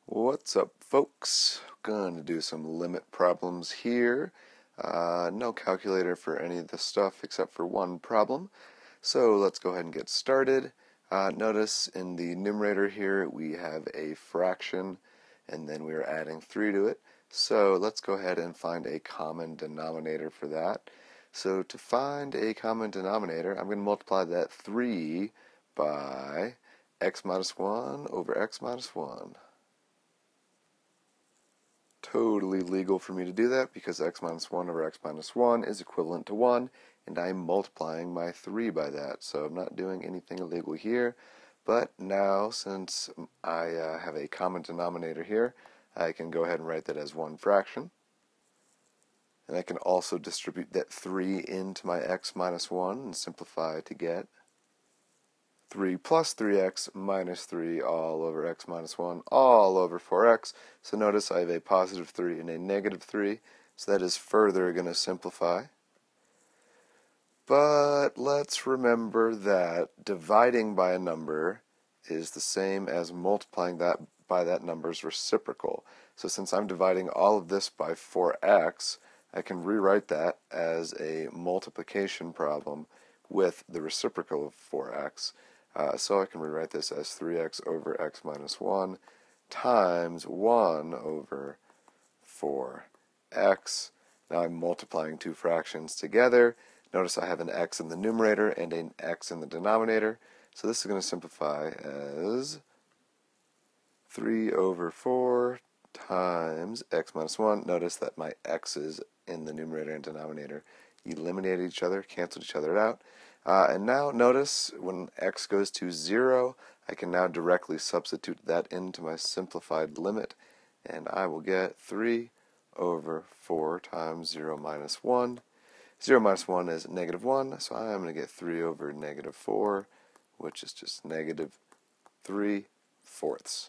What's up, folks? Gonna do some limit problems here. No calculator for any of this stuff except for one problem. So let's go ahead and get started. Notice in the numerator here we have a fraction and then we're adding 3 to it. So let's go ahead and find a common denominator for that. So to find a common denominator, I'm going to multiply that 3 by x minus 1 over x minus 1. Totally legal for me to do that because x minus 1 over x minus 1 is equivalent to 1, and I'm multiplying my 3 by that, so I'm not doing anything illegal here. But now, since I have a common denominator here, I can go ahead and write that as one fraction. And I can also distribute that 3 into my x minus 1 and simplify to get 3 plus 3x minus 3 all over x minus 1 all over 4x. So notice I have a positive 3 and a negative 3, so that is further going to simplify. But let's remember that dividing by a number is the same as multiplying that by that number's reciprocal. So since I'm dividing all of this by 4x, I can rewrite that as a multiplication problem with the reciprocal of 4x. So I can rewrite this as 3x over x minus 1 times 1 over 4x. Now I'm multiplying two fractions together. Notice I have an x in the numerator and an x in the denominator. So this is going to simplify as 3 over 4 times x minus 1. Notice that my x's in the numerator and denominator eliminated each other, canceled each other out. And now notice when x goes to 0, I can now directly substitute that into my simplified limit, and I will get 3 over 4 times 0 minus 1. 0 minus 1 is negative 1, so I'm going to get 3 over negative 4, which is just negative 3/4.